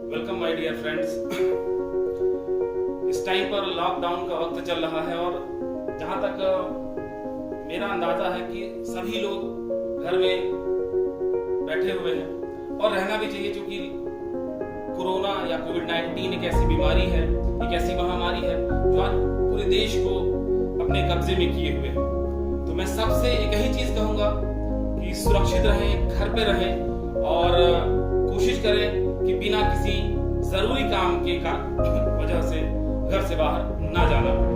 Welcome my dear friends. इस time पर lockdown का वक्त चल रहा है और जहां तक मेरा अंदाजा है कि सभी लोग घर में बैठे हुए हैं और रहना भी चाहिए, क्योंकि कोरोना या कोविड-19 एक ऐसी बीमारी है, एक ऐसी महामारी है जो आज पूरे देश को अपने कब्जे में किए हुए है। तो मैं सबसे एक ही चीज कहूंगा कि सुरक्षित रहें, घर पे रहें और कोशिश करें कि बिना किसी जरूरी काम के वजह से घर से बाहर ना जाना पड़े।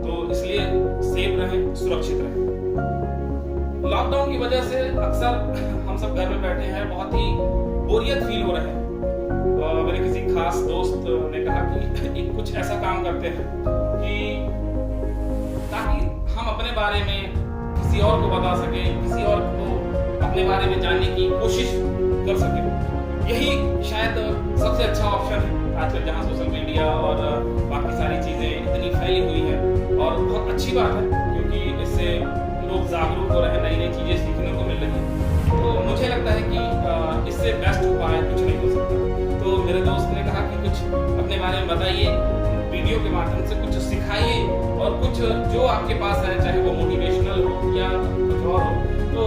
तो इसलिए सेफ रहें, सुरक्षित रहें। लॉकडाउन की वजह से अक्सर हम सब घर में बैठे हैं, बहुत ही बोरियत फील हो रहे हैं। मेरे किसी खास दोस्त ने कहा कि कुछ ऐसा काम करते हैं कि ताकि हम अपने बारे में किसी और को बता सके, किसी और को अपने बारे में जानने की कोशिश कर सके। यही शायद सबसे अच्छा ऑप्शन है आजकल, जहाँ सोशल मीडिया और बाकी सारी चीजें इतनी फैली हुई है। और बहुत अच्छी बात है, क्योंकि इससे लोग जागरूक हो रहे हैं, नई नई चीजें सीखने को मिल रही है। तो मुझे लगता है कि इससे बेस्ट उपाय कुछ नहीं हो सकता। तो मेरे दोस्त ने कहा कि कुछ अपने बारे में बताइए, वीडियो के माध्यम से कुछ सिखाइए और कुछ जो आपके पास है, चाहे वो मोटिवेशनल हो या कुछ और हो, तो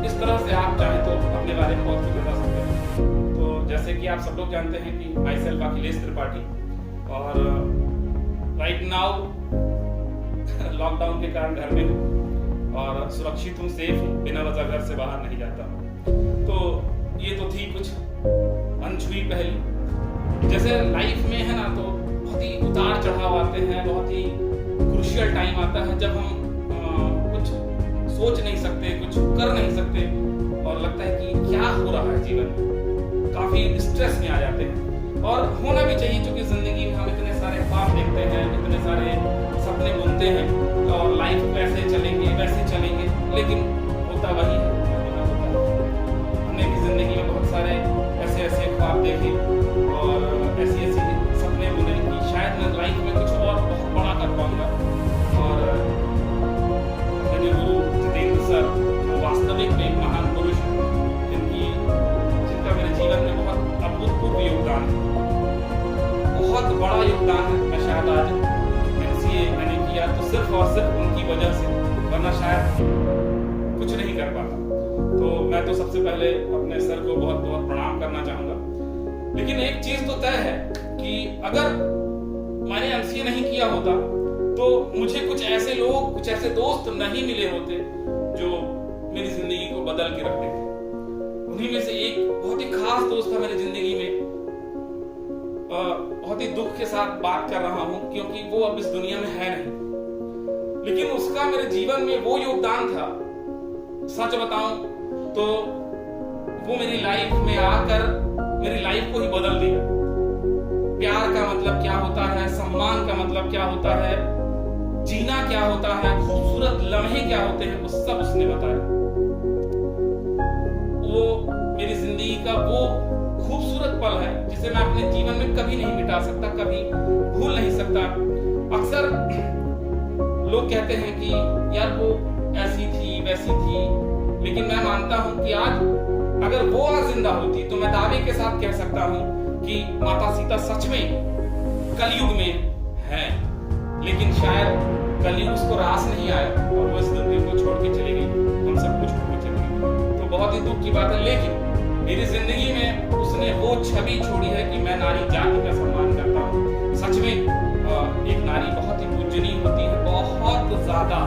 इस तरह से आप चाहें तो अपने बारे में बहुत कुछ बता सकते हैं। तो जैसे कि आप सब लोग जानते हैं कि माई सेल्फ अखिलेश त्रिपाठी, और राइट नाउ लॉकडाउन के कारण घर में हूँ और सुरक्षित हूँ, सेफ हूँ, बिना वजह घर से बाहर नहीं जाता हूँ। तो ये तो थी कुछ अनछुई पहली। जैसे लाइफ में है ना, तो बहुत ही उतार चढ़ाव आते हैं, बहुत ही क्रूशियल टाइम आता है जब हम कुछ सोच नहीं सकते, कुछ कर नहीं सकते और लगता है कि क्या हो रहा है जीवन में, काफी स्ट्रेस में आ जाते हैं। और होना भी चाहिए, क्योंकि जिंदगी में हम इतने सारे ख्वाब देखते हैं, इतने सारे सपने बुनते हैं और लाइफ वैसे चलेंगे वैसे चलेंगे, लेकिन होता वही है। हमने भी जिंदगी में बहुत सारे ऐसे ऐसे ख्वाब देखे और ऐसी ऐसी सपने बुने कि शायद मैं लाइफ में कुछ और बहुत बड़ा कर पाऊंगा। और मेरे गुरु जितेंद्र सर, वो वास्तविक में एक महान पुरुष है, जिनका मेरे जीवन में बहुत अभूतपूर्व योगदान है, बहुत बड़ा योगदान है। मैं शायद आज MCA मैंने किया तो सिर्फ और सिर्फ उनकी वजह से, वरना शायद कुछ नहीं कर पाता। तो मैं तो सबसे पहले अपने सर को बहुत बहुत प्रणाम करना चाहूंगा। लेकिन एक चीज तो तय है कि अगर मैंने MCA नहीं किया होता तो मुझे कुछ ऐसे लोग, कुछ ऐसे दोस्त नहीं मिले होते जो मेरी जिंदगी को बदल के रख देते। उन्हीं में से एक बहुत ही खास दोस्त था मेरी जिंदगी में। बहुत ही दुख के साथ बात कर रहा हूं, क्योंकि वो अब इस दुनिया में है नहीं, लेकिन उसका मेरे जीवन में वो योगदान था, सच बताऊं तो वो मेरी लाइफ में आकर मेरी लाइफ को ही बदल दिया। प्यार का मतलब क्या होता है, सम्मान का मतलब क्या होता है, जीना क्या होता है, खूबसूरत लम्हे क्या होते हैं, वो सब उसने बताया। वो मेरी जिंदगी का वो खूबसूरत पल है जिसे मैं अपने जीवन में कभी नहीं मिटा सकता, कभी भूल नहीं सकता। अक्सर लोग कहते हैं कि यार वो ऐसी थी वैसी थी, लेकिन मैं मानता हूं कि आज अगर वो आज जिंदा होती तो मैं दावे के साथ कह सकता हूं कि माता सीता सच में कलयुग में है, लेकिन शायद कलयुग उसको रास नहीं आया और वो इस दुनिया को छोड़ के चली गई, हम सबको छोड़ के चली गई। तो बहुत ही दुख की बात है, लेकिन मेरी जिंदगी में उसने वो छवि छोड़ी है कि मैं नारी जाति का सम्मान करता हूँ। सच में एक नारी बहुत ही पूजनीय होती है, बहुत ज्यादा।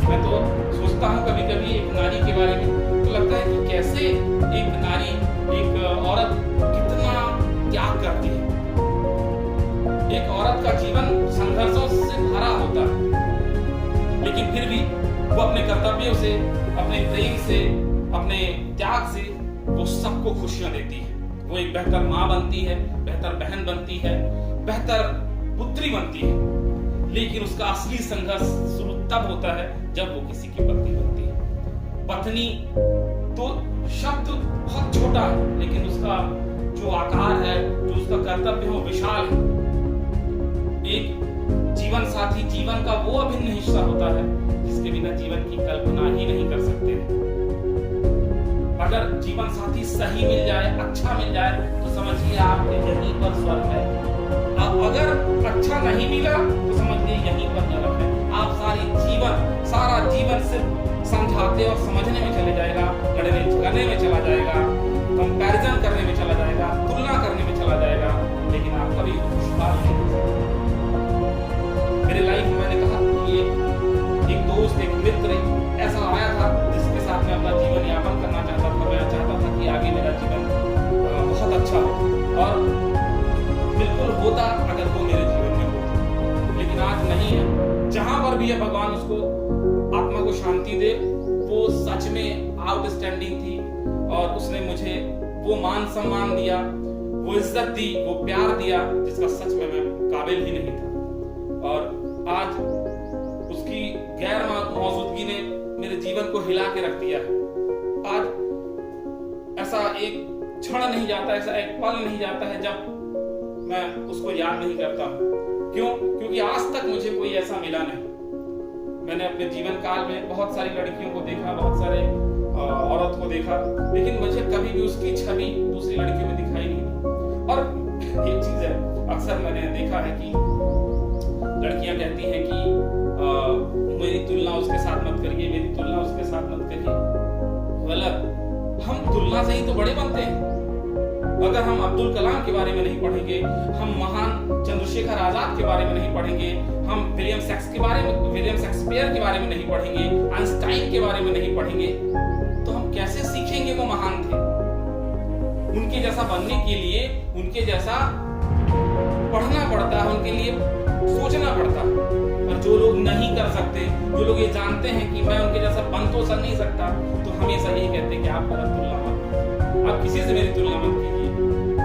मैं तो सोचता हूँ कभी कभी एक नारी के बारे में, तो लगता है कि कैसे एक नारी, एक औरत कितना त्याग करती है। एक औरत का जीवन संघर्षों से भरा होता है, लेकिन फिर भी वो अपने कर्तव्यों से, अपने प्रेम से, अपने त्याग से वो सबको खुशियां देती है। वो एक बेहतर माँ बनती है, बेहतर बहन बनती है, बेहतर पुत्री बनती है। लेकिन उसका असली संघर्ष शुरू तब होता है जब वो किसी की पत्नी बनती है। पत्नी तो शब्द बहुत छोटा है, लेकिन उसका जो आकार है, जो उसका कर्तव्य है, वो विशाल है। एक जीवन साथी जीवन का वो अभिन्न हिस्सा होता है जिसके बिना जीवन की कल्पना ही नहीं कर सकते। अगर जीवन साथी सही मिल जाए, अच्छा मिल जाए, तो समझिए कि आपके यहीं पर स्वर्ग है। अगर अच्छा नहीं मिला तो समझिए यहीं पर नरक है। आप सारा जीवन सिर्फ समझाते और समझने में चले जाएगा, लड़ने झगड़ने में चला जाएगा, कंपैरिजन करने में चला जाएगा, तुलना करने में चला जाएगा, लेकिन आप कभी खुशहाल नहीं हो सकते। मेरे लाइफ में मैंने कहा कि एक दोस्त, एक मित्र ऐसा आया था जिसके साथ मैं अपना जीवन यापन करना चाहता था। मैं चाहता था कि आगे मेरा जीवन बहुत अच्छा हो, और बिल्कुल होता अगर वो मेरे जीवन में होता, लेकिन आज नहीं है। जहां पर भी है भगवान उसको आत्मा को शांति दे। वो सच में आउटस्टैंडिंग थी, और उसने मुझे वो मान सम्मान दिया, वो इज्जत दी, वो प्यार दिया जिसका सच में मैं काबिल ही नहीं था। और आज उसकी गैर मौजूदगी ने मेरे जीवन को हिला के रख दिया है। आज ऐसा एक क्षण नहीं जाता, ऐसा एक पल नहीं जाता है जब मैं उसको याद नहीं करता हूँ। क्यों? क्योंकि आज तक मुझे कोई ऐसा मिला नहीं। मैंने अपने जीवन काल में बहुत सारी लड़कियों को देखा, बहुत सारे औरत को देखा, लेकिन मुझे कभी भी उसकी छवि दूसरी लड़कियों में दिखाई नहीं। और एक चीज है, अक्सर मैंने देखा है कि लड़कियां कहती हैं कि मेरी तुलना उसके साथ मत करिए, मेरी तुलना उसके साथ मत करिए। गलत। हम तुलना से ही तो बड़े बनते हैं। अगर हम अब्दुल कलाम के बारे में नहीं पढ़ेंगे, हम महान चंद्रशेखर आजाद के बारे में नहीं पढ़ेंगे, हम विलियम शेक्सपियर के बारे में नहीं पढ़ेंगे, आइंस्टाइन के बारे में नहीं पढ़ेंगे, तो हम कैसे सीखेंगे वो महान थे? उनके जैसा बनने के लिए उनके जैसा पढ़ना पड़ता है, उनके लिए सोचना पड़ता है। और जो लोग नहीं कर सकते, जो लोग ये जानते हैं कि मैं उनके जैसा बन तो नहीं सकता, तो हमेशा यही कहते हैं कि आप मेरा तुलना मत, आप किसी से मेरी तुलना मत कीजिए।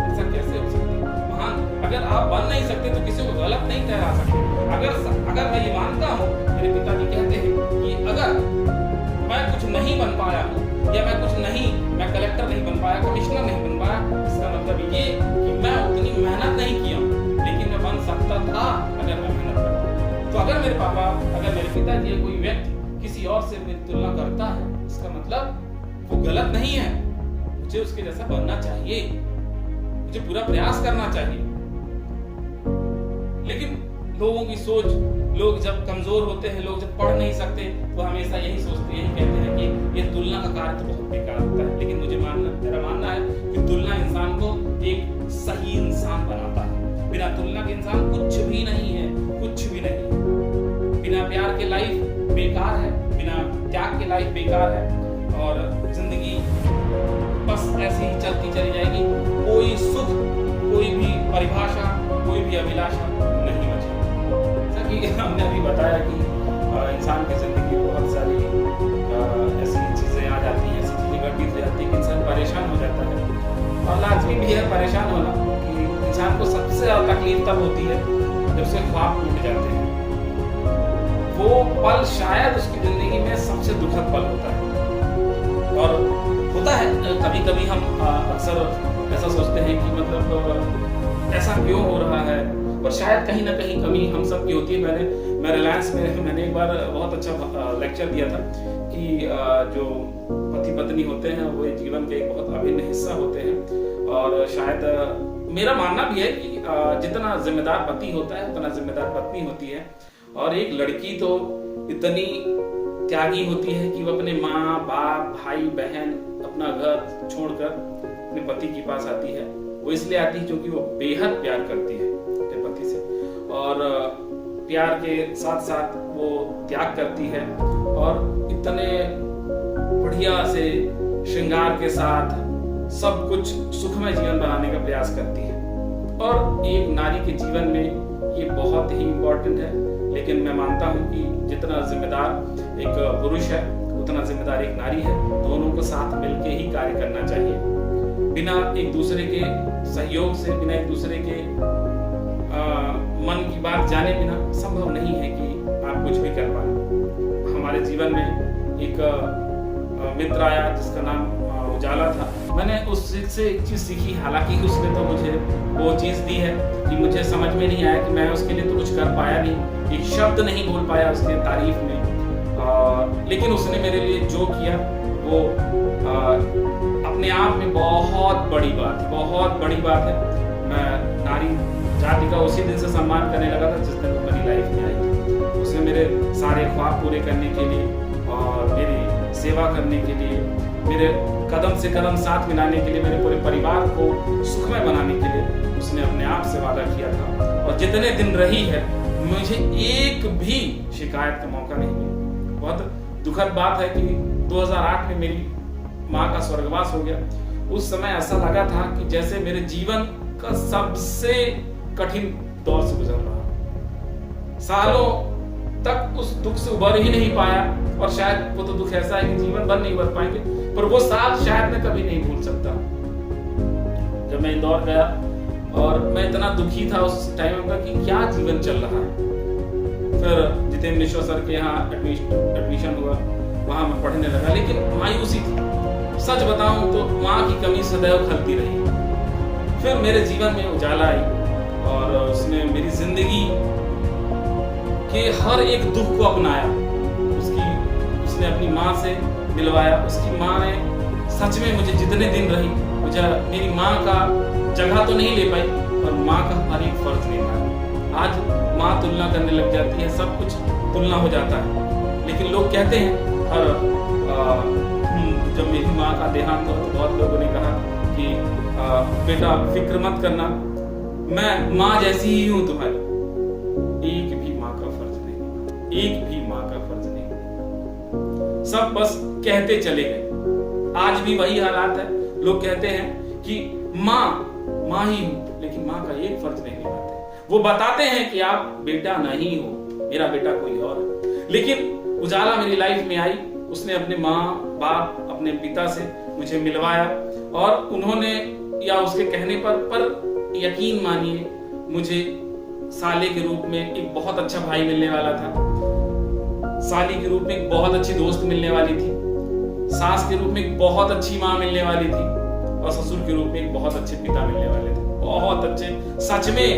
ऐसा कैसे हो सकता है? महान, अगर आप बन नहीं सकते तो किसी को गलत नहीं ठहरा सकते। अगर मैं ये मानता हूँ, मेरे पिताजी कहते हैं कि अगर मैं कुछ नहीं बन पाया हूँ, या मैं कलेक्टर नहीं बन पाया, कमिश्नर नहीं बन पाया, इसका मतलब ये कि मैं उतनी मेहनत नहीं किया, लेकिन मैं बन सकता था अगर मैं मेहनत करता। तो अगर मेरे पिताजी या कोई व्यक्ति किसी और से मेरी तुलना करता है, इसका मतलब वो गलत नहीं है। मुझे उसके जैसा बनना चाहिए, मुझे पूरा प्रयास करना चाहिए। लेकिन लोगों की सोच, लोग जब कमजोर होते हैं, लोग जब पढ़ नहीं सकते, तो हमेशा यही कहते हैं कि ये तुलना का कार्य तो बहुत बेकार होता है। लेकिन मेरा मानना है कि तुलना इंसान को एक सही इंसान बनाता है। बिना तुलना के इंसान कुछ भी नहीं है, कुछ भी नहीं। बिना प्यार के लाइफ बेकार है, बिना त्याग के लाइफ बेकार है, और जिंदगी बस ऐसे ही चलती चली जाएगी। कोई सुख, कोई भी परिभाषा, कोई भी अभिलाषा नहीं बचेगी। जैसा कि हमने अभी बताया कि इंसान की जिंदगी में बहुत सारी ऐसी चीजें आ जाती हैं, ऐसी चीजें घटित जाती हैं कि इंसान परेशान हो जाता है। और लाजमी भी है परेशान होना, कि इंसान को सबसे ज्यादा तकलीफ तब होती है जब उसके ख्वाब टूट जाते हैं। वो पल शायद उसकी जिंदगी में सबसे दुखद पल होता है। और होता है कभी कभी हम अक्सर ऐसा सोचते हैं कि मतलब ऐसा क्यों हो रहा है, और शायद कहीं ना कहीं कमी हम सब की होती है। मैं रिलायंस में मैंने एक बार बहुत अच्छा लेक्चर दिया था कि जो पति पत्नी होते हैं वो जीवन के एक बहुत अभिन्न हिस्सा होते हैं। और शायद मेरा मानना भी है कि जितना जिम्मेदार पति होता है उतना जिम्मेदार पत्नी होती है। और एक लड़की तो इतनी त्यागी होती है कि वो अपने माँ बाप भाई बहन अपना घर छोड़कर अपने पति के पास आती है। वो इसलिए आती है क्योंकि वो बेहद प्यार करती है अपने पति से, और प्यार के साथ साथ वो त्याग करती है, और इतने बढ़िया से श्रृंगार के साथ सब कुछ सुखमय जीवन बनाने का प्रयास करती है। और एक नारी के जीवन में ये बहुत ही इम्पोर्टेंट है। लेकिन मैं मानता हूँ कि जितना जिम्मेदार एक पुरुष है उतना जिम्मेदार एक नारी है। दोनों को साथ मिलकर ही कार्य करना चाहिए। बिना एक दूसरे के सहयोग से, बिना एक दूसरे के मन की बात जाने बिना संभव नहीं है कि आप कुछ भी कर पाए। हमारे जीवन में एक मित्र आया जिसका नाम उजाला था। मैंने उससे एक चीज सीखी, हालांकि उसने तो मुझे वो चीज दी है कि मुझे समझ में नहीं आया कि मैं उसके लिए तो कुछ कर पाया नहीं, एक शब्द नहीं बोल पाया उसके तारीफ में। लेकिन उसने मेरे लिए जो किया वो अपने अपने आप में बहुत बड़ी बात है, बहुत बड़ी बात है। मैं नारी जाति का उसी दिन से सम्मान करने लगा था जिस दिन वो मेरी लाइफ में आई। उसने मेरे सारे ख्वाब पूरे करने के लिए और मेरी सेवा करने के लिए, मेरे कदम से कदम साथ मिलाने के लिए, मेरे पूरे परिवार को सुखमय बनाने के लिए उसने अपने आप से वादा किया था। और जितने दिन रही है मुझे एक भी शिकायत का मौका नहीं मिला। बहुत दुखद बात है कि 2008 में मेरी माँ का स्वर्गवास हो गया। उस समय ऐसा लगा था कि जैसे मेरे जीवन का सबसे कठिन दौर से गुजर रहा। सालों तक उस दुख से उबर ही नहीं पाया, और शायद वो तो दुख ऐसा है कि जीवन भर नहीं उबर पाएंगे, पर वो साल शायद मैं कभी नहीं भूल सकता जब मैं इंदौर गया। और मैं इतना दुखी था उस टाइम का कि क्या जीवन चल रहा है। फिर जितेंद्र मिश्रा सर के यहाँ एडमिशन हुआ, वहां मैं पढ़ने लगा, लेकिन मायूसी थी। सच बताऊं तो माँ की कमी सदैव खलती रही। फिर मेरे जीवन में उजाला आई और उसने मेरी जिंदगी के हर एक दुख को अपनाया। उसने अपनी माँ से मिलवाया। उसकी माँ ने सच में मुझे जितने दिन रही, मुझे मेरी माँ का जगह तो नहीं ले पाई, पर माँ का हर एक फर्ज निभाया। आज माँ तुलना करने लग जाती है, सब कुछ तुलना हो जाता है। लेकिन लोग कहते हैं, और जब मेरी माँ का देहांत हुआ तो बहुत लोगों ने कहा कि बेटा फिक्र मत करना, मैं माँ जैसी ही हूँ तुम्हारी। एक भी माँ का फर्ज नहीं, एक भी माँ का फर्ज नहीं। सब बस कहते चले गए। आज भी वही हालात है। लोग कहते हैं कि माँ ही हूं, लेकिन माँ का एक फर्ज नहीं निभाते। वो बताते हैं कि आप बेटा नहीं हो, मेरा बेटा कोई और है। लेकिन उजाला मेरी लाइफ में आई। उसने अपने माँ बाप, अपने पिता से मुझे मिलवाया, और उन्होंने या उसके कहने पर यकीन मानिए, मुझे साले के रूप में एक बहुत अच्छा भाई मिलने वाला था, साली के रूप में एक बहुत अच्छी दोस्त मिलने वाली थी, सास के रूप में एक बहुत अच्छी माँ मिलने वाली थी, और ससुर के रूप में एक बहुत अच्छे पिता मिलने वाले थे। बहुत अच्छे, सच में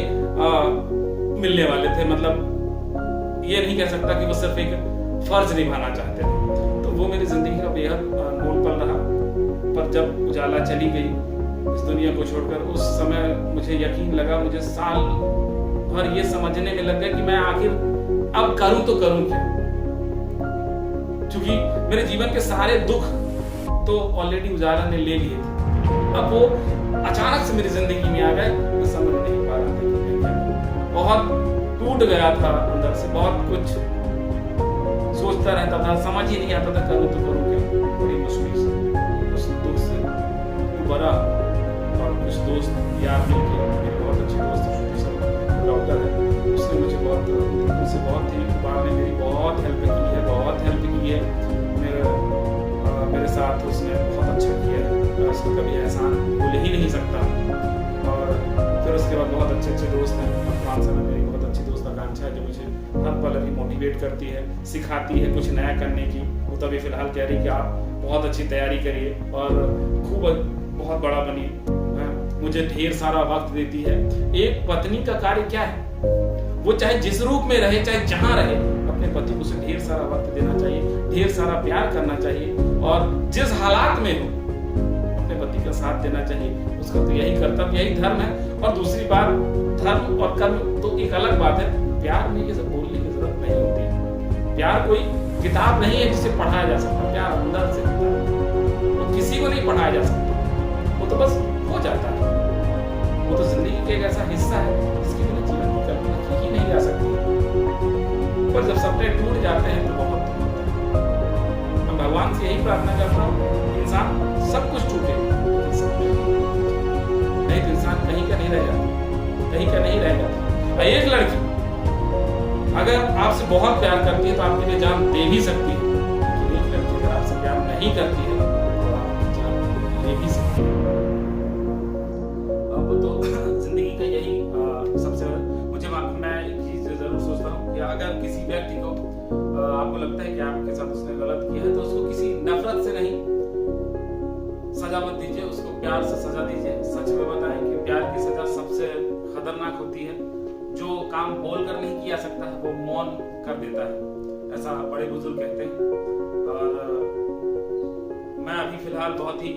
मिलने वाले थे। मतलब ये नहीं कह सकता कि वो सिर्फ एक फर्ज निभाना चाहते थे। तो वो मेरी जिंदगी का बेहद अनमोल पल रहा। पर जब उजाला चली गई इस दुनिया को छोड़कर, उस समय मुझे यकीन लगा, मुझे साल भर ये समझने में लग गया कि मैं आखिर अब करूं तो करूं क्या। क्योंकि मेरे जीवन के सारे दुख तो ऑलरेडी उजाला ने ले लिए थे। अब वो अचानक से मेरी जिंदगी में आ गए, मैं समझ नहीं पा रहा था कि मैं क्या करूं। बहुत टूट गया था अंदर से, बहुत कुछ सोचता रहता था, समझ ही नहीं आता था करूं तो करूं क्या। बड़ी मुश्किल से उस दुख से उबरा, और कुछ दोस्त यार मिलके, मेरे बहुत अच्छे दोस्त डॉक्टर है, उसने मुझे बहुत ही बार ने मेरी बहुत हेल्प की है, बहुत हेल्प की है। मेरे साथ उसने बहुत अच्छा किया है, मैं उसको कभी एहसान भूल ही नहीं सकता। और फिर उसके बाद बहुत अच्छे दोस्त हैं। अफगान से मेरी बहुत अच्छी दोस्त आकांक्षा है, जो मुझे हर पल अभी मोटिवेट करती है, सिखाती है कुछ नया करने की। वो तो अभी फिलहाल कह रही कि आप बहुत अच्छी तैयारी करिए और खूब बहुत बड़ा बनिए। मुझे ढेर सारा वक्त देती है। एक पत्नी का कार्य क्या है, वो चाहे जिस रूप में रहे, चाहे जहां रहे, अपने पति को उसे ढेर सारा वक्त देना चाहिए, ढेर सारा प्यार करना चाहिए, और जिस हालात में हो अपने पति का साथ देना चाहिए। उसका तो यही कर्तव्य, यही धर्म है। और दूसरी बात, धर्म और कर्म तो एक अलग बात है। प्यार में ये सब बोलने की जरूरत नहीं होती। प्यार कोई किताब नहीं है जिसे पढ़ाया जा सकता। प्यार अंदर से होता है, वो किसी को नहीं पढ़ाया जा सकता, वो तो बस हो जाता है। वो तो जिंदगी का एक ऐसा हिस्सा है जिसके बिना जीवन की कल्पना की ही नहीं जा सकती। पर जब सपने टूट जाते हैं तो बहुत दुख होता है। मैं भगवान से यही प्रार्थना करता हूँ, इंसान सब कुछ टूटे, नहीं तो इंसान कहीं का नहीं रह जाता, कहीं का नहीं रह जाता। एक लड़की अगर आपसे बहुत प्यार करती है तो आपके लिए जान दे भी सकती है, लेकिन एक लड़की अगर आपसे प्यार नहीं करती है तो आपकी जान ले भी सकती है। अब तो जिंदगी का यही सबसे मुझे मैं एक चीज जरूर सोचता हूँ कि अगर किसी व्यक्ति को आपको लगता है कि आपके साथ उसने गलत किया है, तो उसको किसी नफरत से नहीं सजा मत दीजिए, उसको प्यार से सजा दीजिए। सच में बताएं कि प्यार की सजा सबसे खतरनाक होती है। जो काम बोलकर नहीं किया सकता है वो मौन कर देता है, ऐसा बड़े बुजुर्ग कहते हैं। और मैं अभी फिलहाल बहुत ही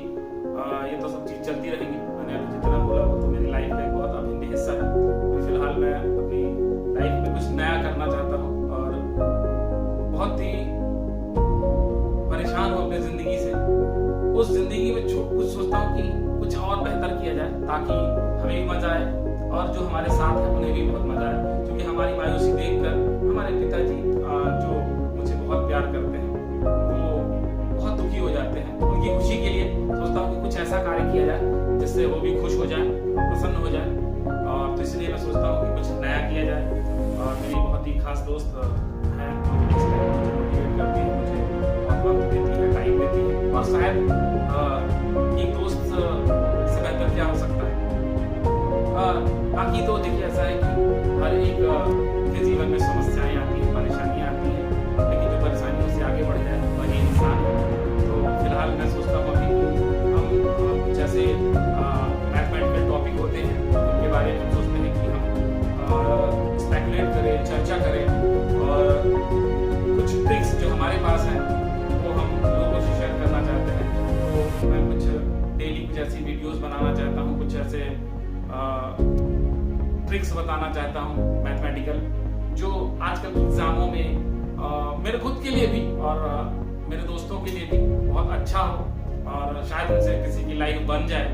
ये तो सब चीज़ चलती रहेंगी। मैंने अभी जितना बोला वो तो मेरी लाइफ का एक बहुत अभिन्न हिस्सा है। तो फिलहाल मैं अपनी लाइफ में कुछ नया करना चाहता हूँ और बहुत ही परेशान हूँ अपनी ज़िंदगी से। उस ज़िंदगी में कुछ सोचता हूँ कि कुछ और बेहतर किया जाए ताकि हमें भी मजा आए और जो हमारे साथ है उन्हें भी बहुत मजा आए। क्योंकि हमारी मायूसी देखकर हमारे पिताजी जो मुझे बहुत प्यार करते हैं वो बहुत दुखी हो जाते हैं। उनकी खुशी के लिए सोचता हूँ कि कुछ ऐसा कार्य किया जाए जिससे वो भी खुश हो जाए, प्रसन्न हो जाए। और तो इसलिए मैं सोचता हूँ कि कुछ नया किया जाए। और मेरी बहुत ही खास दोस्त है, मोटिवेट करती है, मुझे बहुत वक्त देती है, टाइम देती है। और शायद एक दोस्त से बेहतर क्या हो सकता है। बाकी तो देखिए ऐसा है कि हर एक के जीवन में समस्याएं आती हैं, परेशानियां आती हैं, लेकिन जो परेशानियों से आगे बढ़ जाए वही इंसान है। तो फिलहाल मैं सोचता हूँ अभी हम कुछ ऐसे मैथमेटिकल टॉपिक होते हैं उनके बारे में सोचते हैं कि हम स्पेकुलेट करें, चर्चा करें और कुछ ट्रिक्स जो हमारे पास हैं वो हम लोगों से शेयर करना चाहते हैं। तो मैं कुछ डेली कुछ ऐसी वीडियोस बनाना चाहता हूँ, कुछ ऐसे ट्रिक्स बताना चाहता हूँ मैथमेटिकल, जो आजकल के एग्जामों में मेरे खुद के लिए भी और मेरे दोस्तों के लिए भी बहुत अच्छा हो और शायद उनसे किसी की लाइफ बन जाए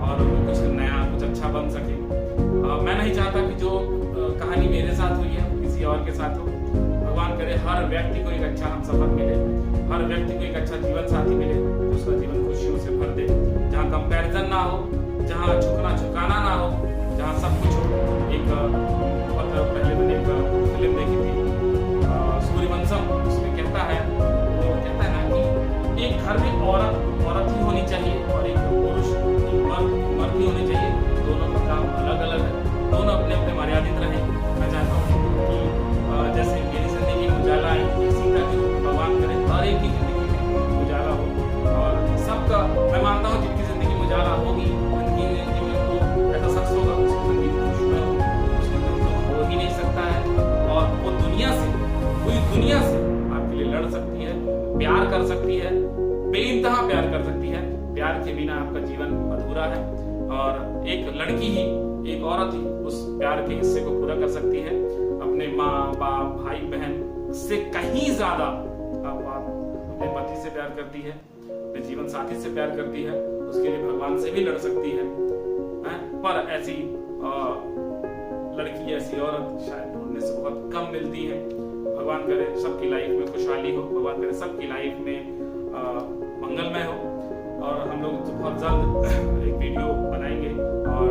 और वो कुछ नया कुछ अच्छा बन सके। मैं नहीं चाहता कि जो कहानी मेरे साथ हुई है किसी और के साथ हो। भगवान करे हर व्यक्ति को एक अच्छा हमसफर मिले, हर व्यक्ति को एक अच्छा जीवन साथी मिले जो उसका जीवन खुशियों से भर दे, जहाँ कंपैरिजन ना हो, जहाँ झुकना झुकाना ना हो, जहाँ सब कुछ हो। एक बहुत पहले मैंने एक फिल्म देखी थी सूर्यवंशम, उसमें कहता है ना कि एक घर में औरत ही होनी चाहिए और एक पुरुष मर्द ही होने चाहिए। दोनों का काम अलग अलग है, दोनों अपने अपने मर्यादित रहे। मैं चाहता हूँ कि जैसे मेरी जिंदगी में उजाला आई, इसी का जो भगवान करे हर एक की जिंदगी में उजाला हो और सबका। मैं मानता हूँ जिनकी जिंदगी में उजाला होगी, जिंदगी में वो ऐसा शख्स होगा उसकी जिंदगी खुशमय होगी, उसमें दुख हो ही नहीं सकता है। और वो पूरी दुनिया से आपके लिए लड़ सकती है, प्यार कर सकती है, बेइंतहा प्यार कर सकती है। प्यार के बिना आपका जीवन अधूरा है और एक लड़की ही, एक औरत ही उस प्यार के हिस्से को पूरा कर सकती है। अपने माँ बाप, भाई बहन से कहीं ज्यादा आप अपने पति से प्यार करती है, अपने जीवन साथी से प्यार करती है, उसके लिए भगवान से भी लड़ सकती है। पर ऐसी लड़की, ऐसी औरत शायद ढूंढने से बहुत कम मिलती है। भगवान करे सबकी लाइफ में खुशहाली हो, भगवान करे सबकी लाइफ में मंगलमय हो। और हम लोग बहुत जल्द एक वीडियो बनाएंगे और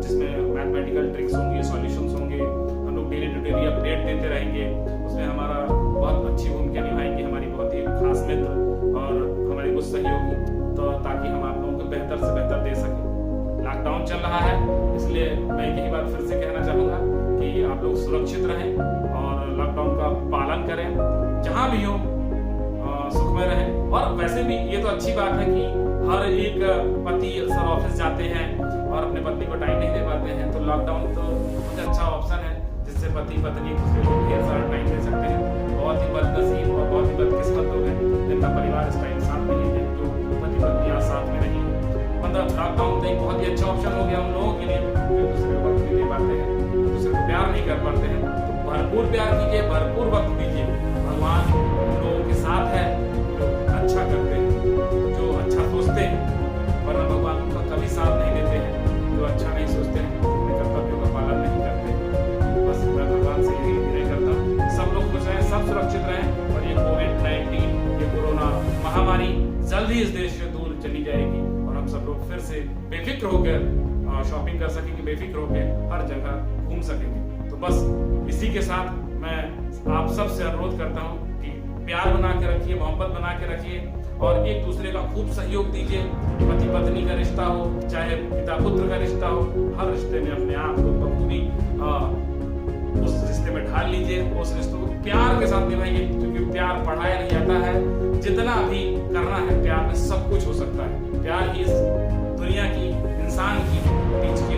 जिसमें मैथमेटिकल ट्रिक्स होंगे, सॉल्यूशंस होंगे। हम लोग डेली टू डेली अपडेट देते रहेंगे। उसमें हमारा बहुत अच्छी भूमिका निभाएंगे हमारी बहुत ही खास मित्र और हमारे कुछ सहयोगी, तो ताकि हम आप लोगों को बेहतर से बेहतर दे सकें। लॉकडाउन चल रहा है, इसलिए मैं यही बात फिर से कहना चाहूँगा कि आप लोग सुरक्षित रहें और लॉकडाउन का पालन करें, जहाँ भी हो सुखमय रहें। और वैसे भी ये तो अच्छी बात है कि हर एक पति अक्सर ऑफिस जाते हैं और अपने पत्नी को टाइम नहीं दे पाते हैं, तो लॉकडाउन तो बहुत अच्छा ऑप्शन है जिससे पति पत्नी एक दूसरे को ढेर सारा टाइम दे सकते हैं। बहुत ही बदनसीब और बहुत ही बदकिस्मत लोग हैं जिनका परिवार इस टाइम साथ में नहीं है, जो पति पत्नी आज साथ में नहीं है। मतलब लॉकडाउन तो एक बहुत ही अच्छा ऑप्शन हो गया उन लोगों के लिए जो एक दूसरे को वक्त नहीं दे पाते हैं, एक दूसरे को प्यार नहीं कर पाते हैं। तो भरपूर प्यार कीजिए, भरपूर वक्त दीजिए। भगवान उन लोगों के साथ है जो अच्छा करते हैं, जो अच्छा सोचते हैं, वरना भगवान उनका कभी साथ नहीं देते हैं। जो अच्छा नहीं सोचते हैं, अपने कर्तव्यों का पालन नहीं करते। बस मैं भगवान से यही विनय करता हूँ, सब लोग खुश रहें, सब सुरक्षित रहें और ये कोविड-19, ये कोरोना महामारी जल्द ही इस देश से दूर चली जाएगी और हम सब लोग फिर से बेफिक्र होकर शॉपिंग कर सकेंगे, बेफिक्र होकर हर जगह घूम सकेंगे। तो बस इसी के साथ मैं आप सबसे अनुरोध करता हूँ कि प्यार बना के रखिए, मोहब्बत बना के रखिए और एक दूसरे का खूब सहयोग दीजिए। पति पत्नी का रिश्ता हो, चाहे पिता पुत्र का रिश्ता हो, हर रिश्ते में अपने आप को बखूबी उस रिश्ते में ढाल लीजिए, उस रिश्ते को प्यार के साथ निभाइए, क्योंकि प्यार पढ़ाया नहीं जाता है। जितना भी करना है प्यार में सब कुछ हो सकता है। प्यार ही इस दुनिया की, इंसान की बीच की